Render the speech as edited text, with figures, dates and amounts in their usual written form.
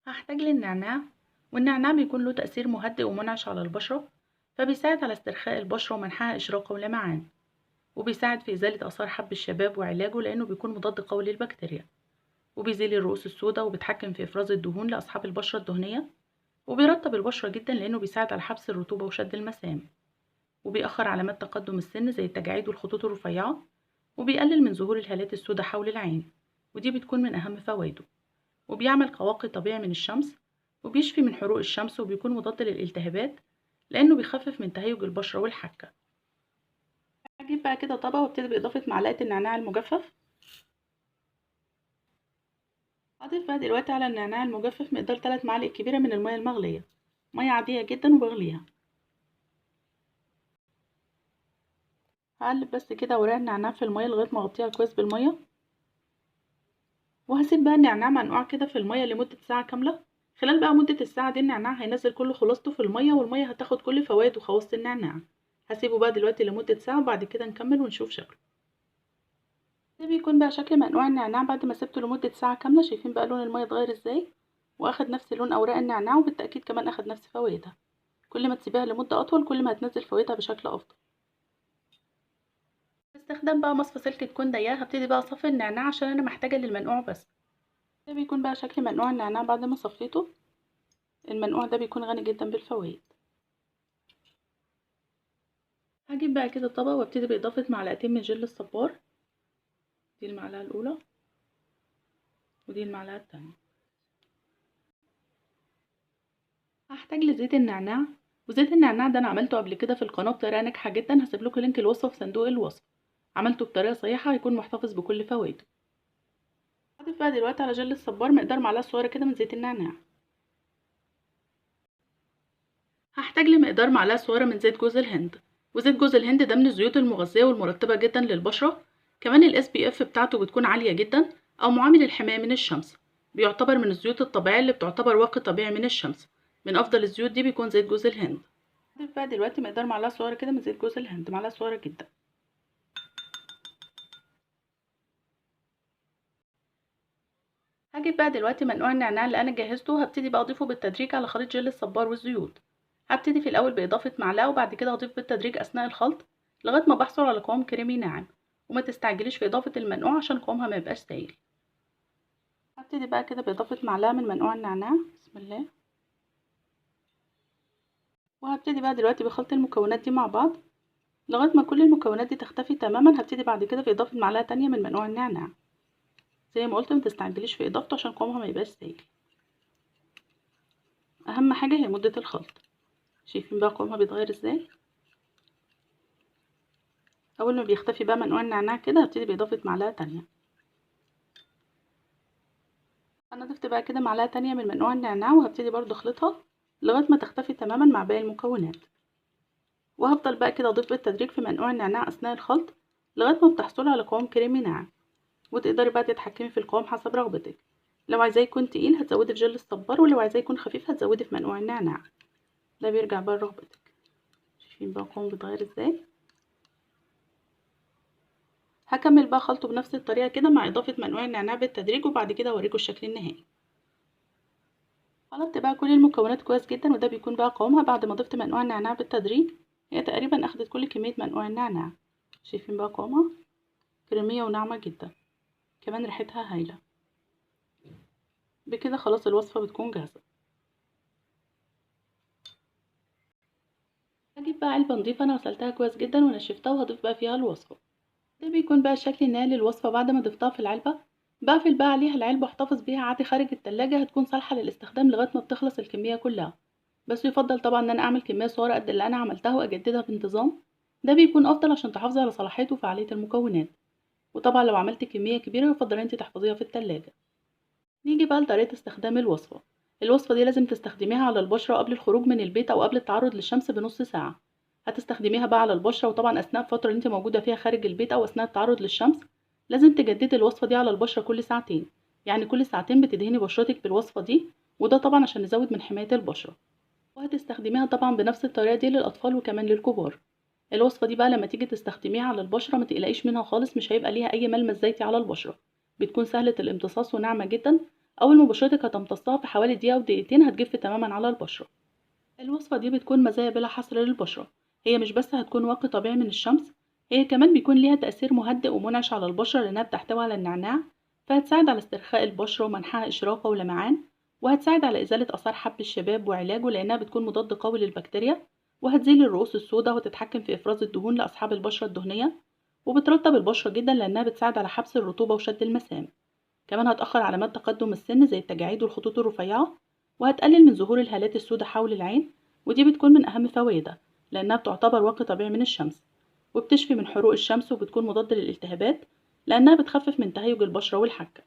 هحتاج للنعناع، والنعناع بيكون له تأثير مهدئ ومنعش على البشرة، فبيساعد على استرخاء البشرة ومنحها إشراقة ولمعان، وبيساعد في إزالة آثار حب الشباب وعلاجه لأنه بيكون مضاد قوي للبكتيريا، وبيزيل الرؤوس السوداء وبيتحكم في إفراز الدهون لأصحاب البشرة الدهنية، وبيرطب البشرة جدا لأنه بيساعد على حبس الرطوبة وشد المسام، وبيأخر علامات تقدم السن زي التجاعيد والخطوط الرفيعة، وبيقلل من ظهور الهالات السوداء حول العين، ودي بتكون من أهم فوائده، وبيعمل قواقي طبيعي من الشمس، وبيشفي من حروق الشمس، وبيكون مضاد للالتهابات لأنه بيخفف من تهيج البشرة والحكة. هجيب بقى كده طبق وابتدي بإضافة معلقة النعناع المجفف. هضيف بقى دلوقتي على النعناع المجفف مقدار 3 معالق كبيرة من المية المغلية، مية عادية جدا وبغليها. هقلب بس كده اوراق النعناع في المية لغاية ما اغطيها كويس بالمية، وهسيب بقى النعناع منقوع كده في المية لمدة ساعة كاملة. خلال بقى مدة الساعة دي النعناع هينزل كل خلاصته في المية، والمية هتاخد كل فوائد وخواص النعناع. هسيبه بقى دلوقتي لمدة ساعة وبعد كده نكمل ونشوف شكله. ده بيكون بقى شكل منقوع النعناع بعد ما سبته لمدة ساعة كاملة. شايفين بقى لون المية اتغير ازاي، واخد نفس لون اوراق النعناع، وبالتأكيد كمان اخد نفس فوائدها. كل ما تسيبيها لمدة اطول كل ما هتنزل فوائدها بشكل افضل. باستخدام بقى مصفى سلك تكون ضيقة هبتدي بقى اصفي النعناع عشان انا محتاجة للمنقوع بس. ده بيكون بقى شكل منقوع النعناع بعد ما صفيته. المنقوع ده بيكون غني جدا بالفوائد. هجيب بقى كده طبق وابتدي بإضافة معلقتين من جل الصبار. دي المعلقة الأولى ودي المعلقة التانية. هحتاج لزيت النعناع، وزيت النعناع ده أنا عملته قبل كده في القناة بطريقة ناجحة جدا، هسيب لكم لينك الوصفة في صندوق الوصف. عملته بطريقة صحيحة هيكون محتفظ بكل فوائده. هضيف بقى دلوقتي على جل الصبار مقدار معلقة صغيرة كده من زيت النعناع. هحتاج لمقدار معلقة صغيرة من زيت جوز الهند، وزيت جوز الهند ده من الزيوت المغذية والمرطبة جدا للبشرة. كمان ال SPF بتاعته بتكون عالية جدا، أو معامل الحماية من الشمس. بيعتبر من الزيوت الطبيعية اللي بتعتبر واقي طبيعي من الشمس. من أفضل الزيوت دي بيكون زيت جوز الهند. هضيف بقى دلوقتي مقدار معلقة صغيرة كده من زيت جوز الهند، معلقة صغيرة جدا. هجيب بقى دلوقتي منقوع النعناع اللي أنا جهزته، وهبتدي بقى أضيفه بالتدريج على خليط جل الصبار والزيوت. هبتدي في الأول بإضافة معلقة، وبعد كده هضيف بالتدريج أثناء الخلط لغاية ما بحصل على قوام كريمي ناعم. وما تستعجليش في إضافة المنقوع عشان قوامها ما يبقاش سايل. هبتدي بقى كده بإضافة معلقة من منقوع النعناع، بسم الله. وهبتدي بقى دلوقتي بخلط المكونات دي مع بعض لغاية ما كل المكونات دي تختفي تماما. هبتدي بعد كده في إضافة معلقة تانية من منقوع النعناع. زي ما قلت ما تستعجليش في إضافته عشان قوامها ما يبقاش سايل. أهم حاجة هي مدة الخلط. شايفين بقى قوامها بيتغير ازاي. اول ما بيختفي بقى منقوع النعناع كده هبتدي باضافه معلقه تانية. انا ضفت بقى كده معلقه تانية من منقوع النعناع، وهبتدي برضو اخلطها لغايه ما تختفي تماما مع باقي المكونات. وهفضل بقى كده اضيف بالتدريج في منقوع النعناع اثناء الخلط لغايه ما بتحصلي على قوام كريمي ناعم. وتقدري بقى تتحكمي في القوام حسب رغبتك. لو عايزاه يكون تقيل هتزودي في جل الصبار، ولو عايزاه يكون خفيف هتزودي في منقوع النعناع. ده بيرجع بقى لرغبتك. شايفين بقى القوام بيتغير ازاي. هكمل بقى خلطه بنفس الطريقة كده مع إضافة منقوع النعناع بالتدريج، وبعد كده أوريكم الشكل النهائي. خلطت بقى كل المكونات كويس جدا، وده بيكون بقى قوامها بعد ما ضفت منقوع النعناع بالتدريج. هي تقريبا أخدت كل كمية منقوع النعناع. شايفين بقى قوامها كريمية وناعمة جدا، كمان ريحتها هايلة. بكده خلاص الوصفة بتكون جاهزة. هجيب بقى علبة نضيفة أنا غسلتها كويس جدا ونشفتها، وهضيف بقى فيها الوصفة. ده بيكون بقى الشكل النهائي للوصفة بعد ما ضفتها في العلبة. بقفل بقى عليها العلبة واحتفظ بيها عادي خارج التلاجة، هتكون صالحة للاستخدام لغاية ما بتخلص الكمية كلها. بس يفضل طبعا ان انا اعمل كمية صغيرة قد اللي انا عملتها واجددها بانتظام. ده بيكون افضل عشان تحافظي على صلاحية وفعالية المكونات. وطبعا لو عملت كمية كبيرة يفضل انت تحفظيها في التلاجة. نيجي بقى لطريقة استخدام الوصفة. الوصفة دي لازم تستخدميها على البشرة قبل الخروج من البيت او قبل التعرض للشمس بنص ساعة. هتستخدميها بقى على البشرة، وطبعا اثناء الفترة اللي انت موجودة فيها خارج البيت او اثناء التعرض للشمس. لازم تجددي الوصفة دي على البشرة كل ساعتين. يعني كل ساعتين بتدهني بشرتك بالوصفة دي. وده طبعا عشان نزود من حماية البشرة. وهتستخدميها طبعا بنفس الطريقة دي للأطفال وكمان للكبار. الوصفة دي بقى لما تيجي تستخدميها على البشرة ما تقلقيش منها خالص، مش هيبقى ليها أي ملمس زيتي على البشرة. بتكون سهلة الامتصاص وناعمة جدا. أول ما بشرتك هتمتصها في حوالي دقيقة أو دقيقتين هتجف تماما على البشرة. الوصفة دي بتكون مزايا بلا حصر للبشرة، هي مش بس هتكون واقي طبيعي من الشمس، هي كمان بيكون ليها تأثير مهدئ ومنعش على البشرة لأنها بتحتوي على النعناع، فهتساعد على استرخاء البشرة ومنحها إشراقة ولمعان، وهتساعد على إزالة آثار حب الشباب وعلاجه لأنها بتكون مضاد قوي للبكتيريا، وهتزيل الرؤوس السوداء وتتحكم في إفراز الدهون لأصحاب البشرة الدهنية، وبترطب البشرة جدا لأنها بتساعد على حبس الرطوبة وشد المسام. كمان هتأخر علامات تقدم السن زي التجاعيد والخطوط الرفيعة، وهتقلل من ظهور الهالات السوداء حول العين، ودي بتكون من أهم فوائدها لأنها بتعتبر واقي طبيعي من الشمس، وبتشفي من حروق الشمس وبتكون مضاد للالتهابات لأنها بتخفف من تهيج البشرة والحكة.